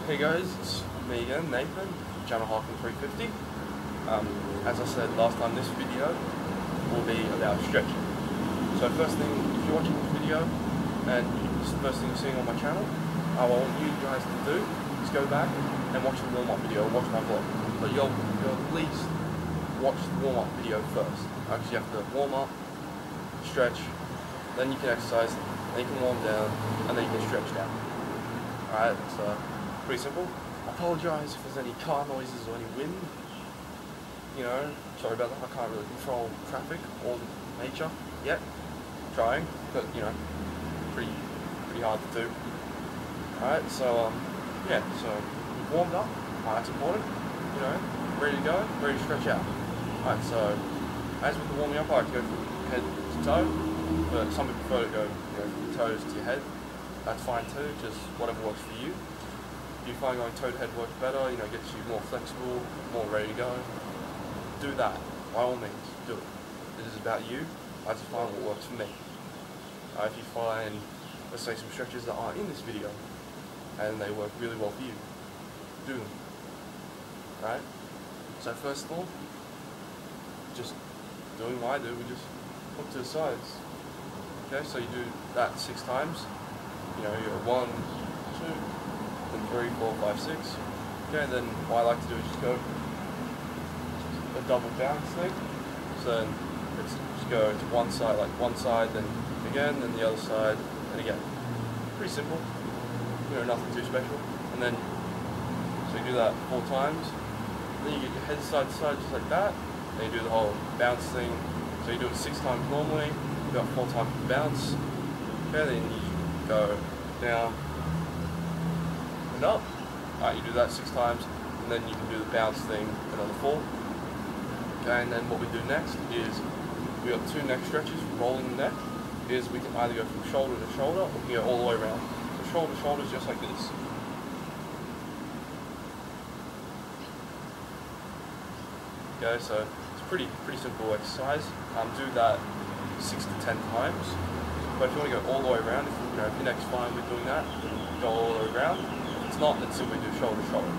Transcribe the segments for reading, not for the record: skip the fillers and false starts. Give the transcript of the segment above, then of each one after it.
Hey guys, it's me again, Nathan, Channel Harkin 350. As I said last time, this video will be about stretching. So first thing, if you're watching this video and it's the first thing you're seeing on my channel, what I want you guys to do is go back and watch the warm-up video, watch my vlog. But you'll at least watch the warm-up video first. Because you have to warm up, stretch, then you can exercise, then you can warm down, and then you can stretch down. Alright, so pretty simple. I apologise if there's any car noises or any wind. You know, sorry about that. I can't really control traffic or nature yet. Trying, but you know, pretty hard to do. Alright, so yeah, so we've warmed up. That's important. You know, ready to go, ready to stretch out. Alright, so as with the warming up, I like to go from head to toe, but some people prefer to go, from the toes to your head. That's fine too, just whatever works for you. If you find going toe to head works better, gets you more flexible, more ready to go, do that. By all means, do it. This is about you. I just find what works for me. If you find, let's say, some stretches that aren't in this video, and they work really well for you, do them. Right? So first of all, just doing what I do, we just look to the sides. Okay, so you do that 6 times. You're 1, 2, then 3, 4, 5, 6. Okay, then what I like to do is just go a double bounce thing. So then it's just go to one side, like one side, then again, then the other side, and again. Pretty simple. Nothing too special. And then, so you do that 4 times. Then you get your head side to side just like that. Then you do the whole bounce thing. So you do it 6 times normally. You got 4 times the bounce. Okay, then you go down and up. Alright, you do that 6 times, and then you can do the bounce thing another 4. Okay, and then what we do next is we got 2 neck stretches, rolling the neck. Is we can either go from shoulder to shoulder, or we can go all the way around. So shoulder to shoulder is just like this. Okay, so it's pretty simple exercise. Do that 6 to 10 times. But if you want to go all the way around, if your neck's fine with doing that, then go all the way around. If it's not, then simply do shoulder to shoulder.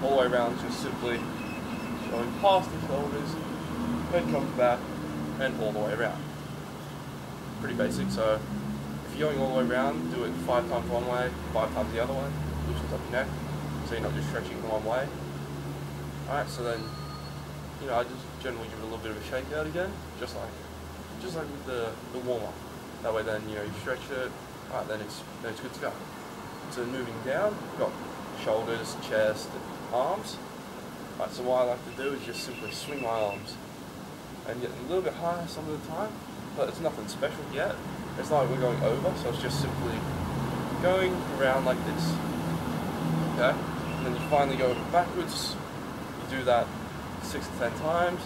All the way around is just simply going past the shoulders, head comes back, and all the way around. Pretty basic. So if you're going all the way around, do it 5 times one way, 5 times the other way. Loosens up your neck, so you're not just stretching the one way. Alright, so then I just generally give it a little bit of a shake out again, just like with the warm up. That way then, you stretch it, alright, then it's good to go. So moving down, we've got shoulders, chest, arms. Alright, so what I like to do is just simply swing my arms and get a little bit higher some of the time, but it's nothing special yet. It's not like we're going over, so it's just simply going around like this. Okay? And then you finally go backwards, you do that 6 to 10 times,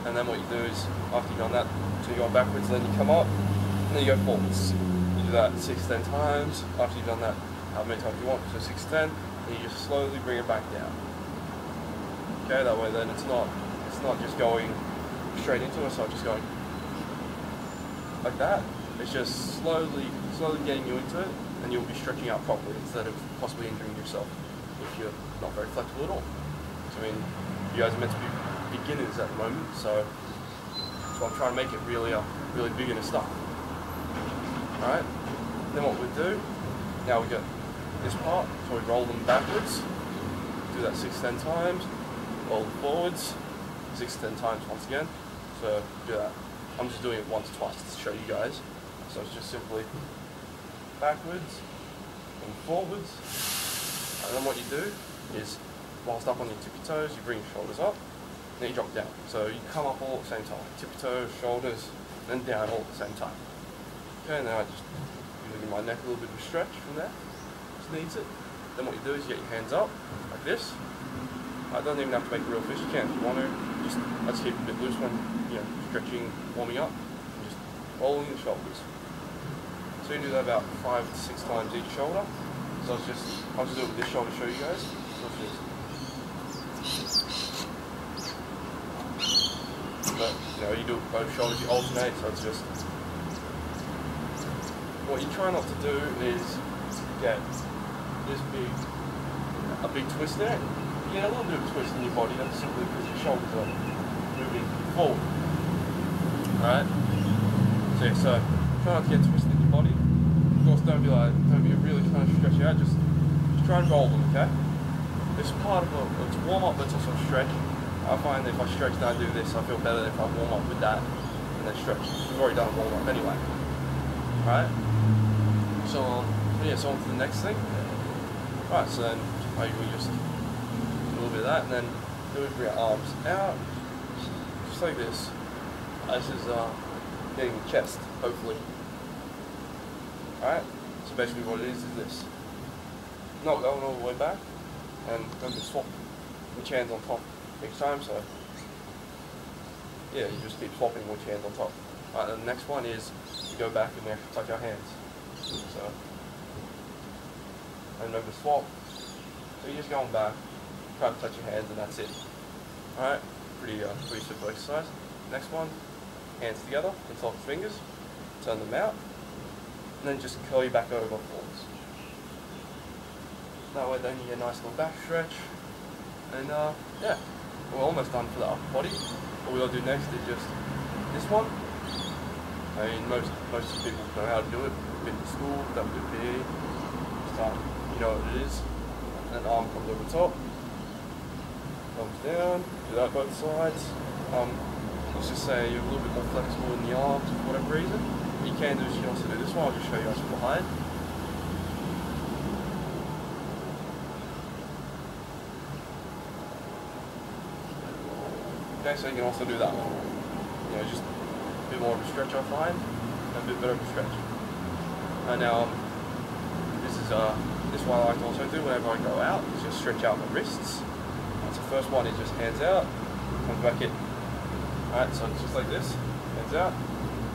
and then what you do is, after you've done that, so you're going backwards, then you come up, and then you go forwards. You do that 6 to 10 times. After you've done that, how many times you want, so 6 to 10, and you just slowly bring it back down. Okay, that way then it's not just going straight into it, so it's just going like that. It's just slowly getting you into it, and you'll be stretching out properly instead of possibly injuring yourself if you're not very flexible at all. So, you guys are meant to be beginners at the moment, so I'm trying to make it really beginner stuff. Alright, then what we do, now we got this part, so we roll them backwards, do that 6 to 10 times, roll them forwards, 6 to 10 times once again, so do that. I'm just doing it once or twice to show you guys, so it's just simply backwards and forwards, and then what you do is, whilst up on your tippy toes, you bring your shoulders up, then you drop down. So you come up all at the same time. Tippy toes, shoulders, then down all at the same time. Okay, and then I just give my neck a little bit of a stretch from there. Just needs it. Then what you do is you get your hands up, like this. I don't even have to make a real fist, you can if you want to. Let's keep it a bit loose when stretching, warming up, and just rolling the shoulders. So you do that about 5 to 6 times each shoulder. So I'll just do it with this shoulder to show you guys. But you do it both shoulders, you alternate, so it's just what you try not to do is get this big a big twist there. You get a little bit of a twist in your body. That's simply because your shoulders are moving forward. Alright? So yeah, so try not to get twisted in your body. Of course, don't be really trying to stretch out. Just try and roll them, okay? This is part of it's warm up, but it's also stretch. I find that if I stretch and I do this, I feel better than if I warm up with that and then stretch. We've already done a warm up anyway. Alright? So yeah, so on to the next thing. Alright, so then we just do a little bit of that and then do it with your arms out. Just like this. This is getting the chest, hopefully. Alright? So basically what it is this. Not going all the way back, and remember to swap which hand's on top each time, so yeah, you just keep swapping which hand's on top. Alright, and the next one is we go back and we have to touch our hands. So, and remember to swap. So you're just going back, try to touch your hands, and that's it. Alright, pretty simple exercise. Next one, hands together, interlock the fingers, turn them out, and then just curl your back over forwards. That way then you get a nice little back stretch. And yeah, we're almost done for the upper body. What we gotta do next is just this one. I mean, most people know how to do it. Been to school, done good PE. You know what it is. And arm comes over the top, comes down, do that both sides. Let's just say you're a little bit more flexible in the arms for whatever reason. What you can do is you can also do this one. I'll just show you guys from behind. Okay, so you can also do that one. You know, just a bit more of a stretch I find, and a bit better of a stretch. And now, this one I like to also do whenever I go out, is just stretch out my wrists. And so first one is just hands out, comes back in. Alright, so it's just like this, hands out,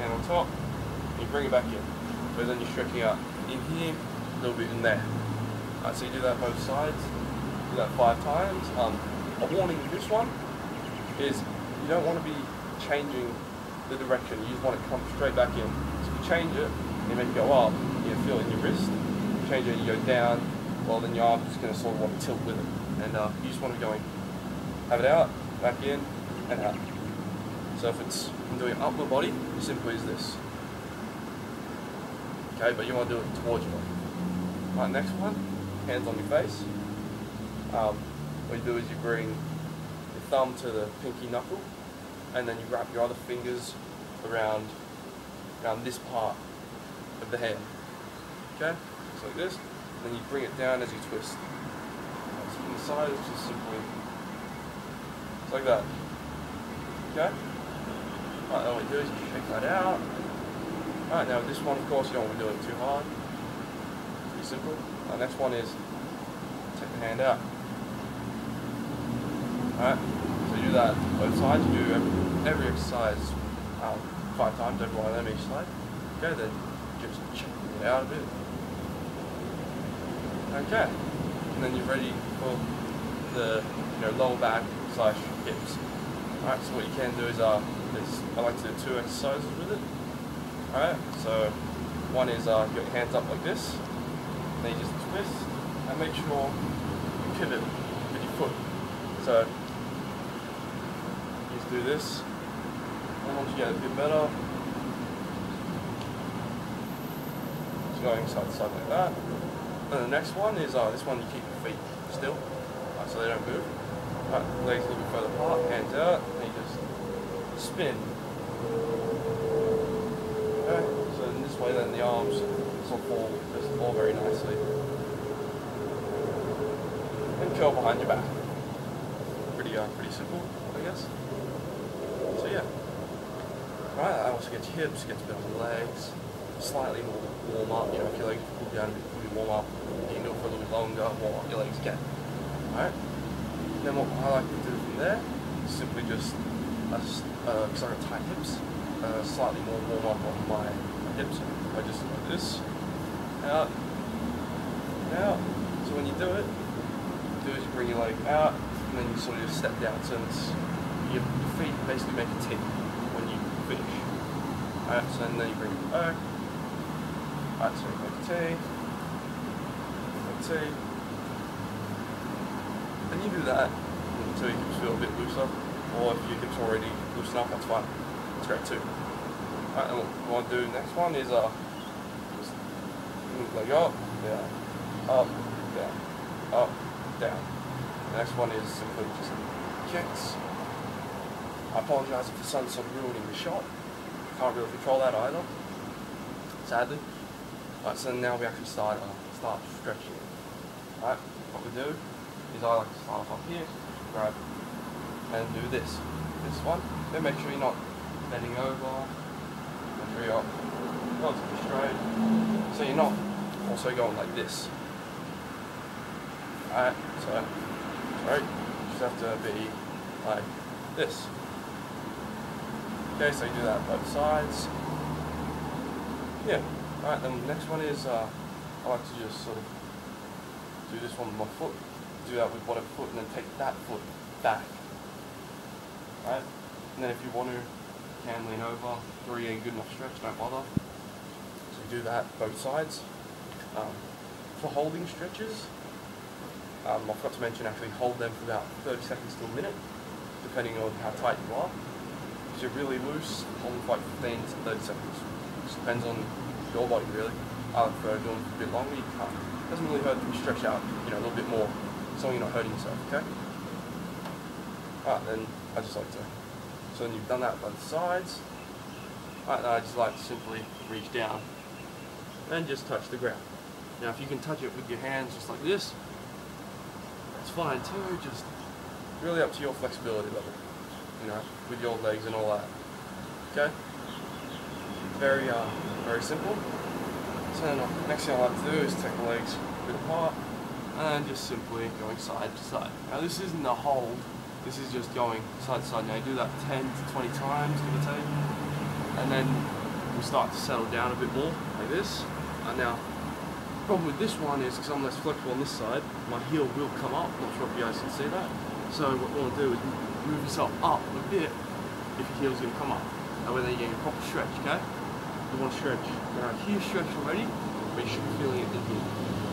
hand on top, and you bring it back in. But then you're stretching out in here, a little bit in there. Alright, so you do that both sides, do that 5 times. A warning with this one is you don't want to be changing the direction, you just want to come straight back in. So if you change it, you make it go up, you feel it in your wrist, you change it and you go down, well then your arm's just going to sort of want to tilt with it. And you just want to go in, have it out, back in, and out. So if it's I'm doing up my body, it simply is this. Okay, but you want to do it towards your body. Alright, next one, hands on your face. What you do is you bring thumb to the pinky knuckle, and then you wrap your other fingers around this part of the hand. Okay, just like this. And then you bring it down as you twist. So from the side, it's just simply it's like that. Okay. Alright, then what you do is you shake that out. Alright, now this one, of course, you don't want to do it too hard. Pretty simple. Our next one is take the hand out. Alright, so you do that both sides, you do every exercise 5 times, every one of them each side. Okay, then just check it out a bit. Okay, and then you're ready for the lower back / hips. Alright, so what you can do is I like to do 2 exercises with it. Alright, so one is you get your hands up like this, then you just twist and make sure you pivot with your foot. So just do this, and once you get a bit better, just going side to side like that. And the next one is this one you keep your feet still, so they don't move. Right, legs a little bit further apart, hands out, and you just spin. Okay, so in this way then the arms sort of fall very nicely. And curl behind your back. Pretty simple, I guess. So yeah. Right, that also gets your hips, gets a bit on the legs, slightly more warm up, if your legs pull down a bit, fully warm up, you can do it for a little bit longer, warm up your legs again. Alright? Then what I like to do from there is simply just, because I got tight hips, slightly more warm up on my hips. I just do this, out, out. So when you do it, you bring your leg out, and then you sort of just step down. So it's, your feet basically make a T when you finish. Alright, so then you bring it back. Alright, so you make a T, Then you do that until your hips feel a bit looser, or if your hips already loosen up, that's fine. That's great too. Alright, and what we want to do next one is just leg up, down, up, down, up, down. The next one is simply just kicks. I apologise if the sun's sort of ruining the shot. Can't really control that either, sadly. Right, so now we actually start stretching. Right, what we do is I like to start off up here, grab and do this one. Then make sure you're not bending over. Make sure you're relatively straight, so you're not also going like this. Alright, so sorry, you just have to be like this. Okay, so you do that both sides. Yeah. Alright, then the next one is I like to just sort of do this one with my foot, do that with whatever foot, and then take that foot back. Right? And then if you want to, you can lean over, if you're getting good enough stretch, don't bother. So you do that both sides. For holding stretches, I forgot to mention actually hold them for about 30 seconds to a minute, depending on how tight you are. If you're really loose, hold them for like 15 to 30 seconds. Just depends on your body really. I prefer doing it a bit longer. You can't. It doesn't really hurt if you stretch out, a little bit more, so you're not hurting yourself. Okay. Alright, then I just like to. So then you've done that both sides. Alright, then I just like to simply reach down and just touch the ground. Now, if you can touch it with your hands just like this, that's fine too. Just really up to your flexibility level. With your legs and all that. Okay. Very simple. So then next thing I like to do is take the legs a bit apart and just simply going side to side. Now this isn't a hold, this is just going side to side. Now you do that 10 to 20 times, give or take, and then we start to settle down a bit more, like this. Now, the problem with this one is because I'm less flexible on this side, my heel will come up. Not sure if you guys can see that. So what we want to do is move yourself up a bit if your heel's going to come up. That way then you're getting a proper stretch, okay? You want to stretch. Now here's stretched already, but you should be feeling it in here.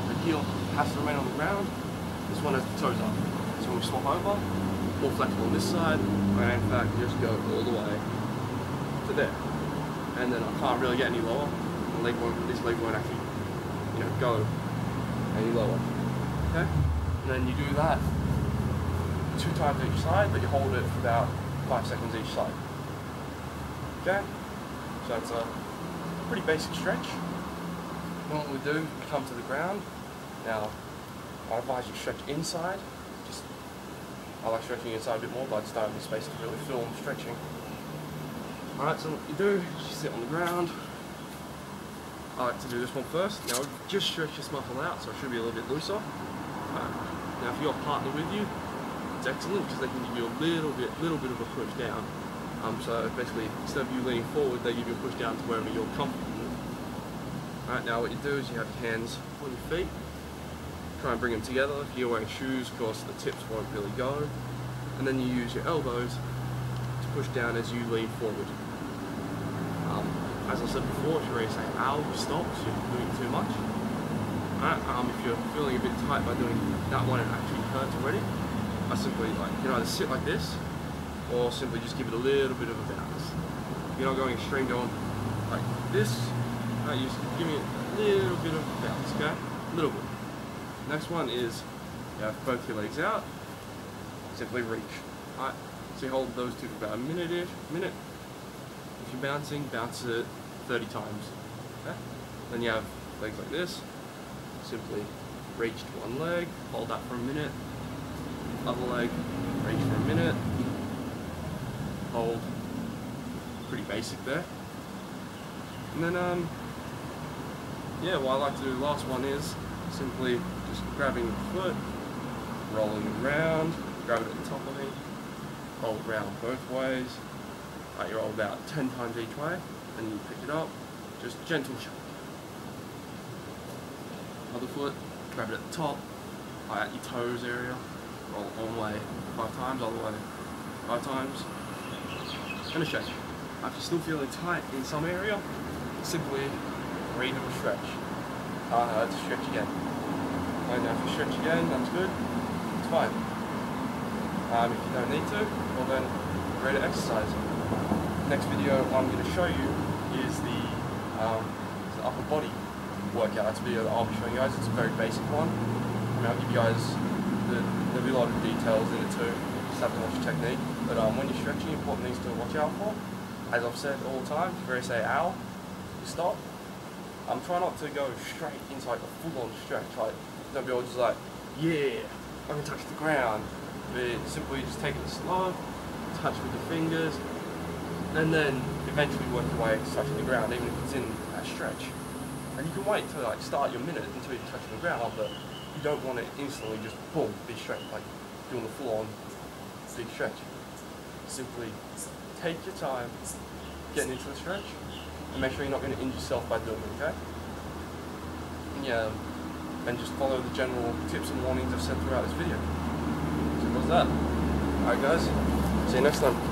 The heel has to remain on the ground. This one has the toes up. So when we swap over, more flexible on this side, and in fact just go all the way to there. And then I can't really get any lower. This leg won't actually, go any lower. Okay? And then you do that 2 times each side, but you hold it for about 5 seconds each side. Okay? So it's a pretty basic stretch. Then what we do, we come to the ground. Now, I advise you stretch inside. I like stretching inside a bit more, but I just don't have the space to really film stretching. Alright, so what you do is you sit on the ground. I like to do this one first. Now, we've just stretched this muscle out, so it should be a little bit looser. Now, if you've got a partner with you, it's excellent because they can give you a little bit of a push down. So basically, instead of you leaning forward, they give you a push down to wherever you're comfortable with. Alright, now what you do is you have your hands on your feet. Try and bring them together. If you're wearing shoes, of course, the tips won't really go. And then you use your elbows to push down as you lean forward. As I said before, if you're ready to say ow, stop, so you're doing too much. If you're feeling a bit tight by doing that one, it actually hurts already. I simply either sit like this, or simply just give it a little bit of a bounce. You're not going extreme going like this. You just give me a little bit of a bounce, okay? A little bit. Next one is you have both your legs out, simply reach. Alright, so you hold those two for about a minute. If you're bouncing, bounce it 30 times. Okay? Then you have legs like this. Simply reach to one leg, hold that for a minute. Other leg, reach for a minute. Hold. Pretty basic there. And then, what I like to do the last one is simply just grabbing the foot, rolling it around, grab it at the top of me, roll it around both ways. You roll about 10 times each way, and you pick it up, just gentle shake. Other foot, grab it at the top, at your toes area, roll it one way 5 times, other way 5 times, and a shake. If you're still feeling tight in some area, simply redo a stretch. Let's stretch again. And now if you stretch again, that's good, it's fine. If you don't need to, well then, ready to exercise. Next video I'm going to show you is the upper body workout. That's a video that I'll be showing you guys. It's a very basic one. I mean, I'll give you guys, there'll be a lot of details in it too. Just have to watch the technique. But when you're stretching, important things to watch out for. As I've said all the time, if you say ow, you stop. Try not to go straight into like a full-on stretch. Like, don't be all just like, yeah, I can touch the ground. But simply just take it slow, touch with your fingers, and then eventually work your way to touching the ground, even if it's in a stretch. And you can wait to like start your minute until you're touching the ground, but you don't want it instantly just boom, big stretch, like doing a full-on big stretch. Simply take your time getting into the stretch, and make sure you're not going to injure yourself by doing it, okay? Yeah, and just follow the general tips and warnings I've said throughout this video. So what's that? Alright guys, see you next time.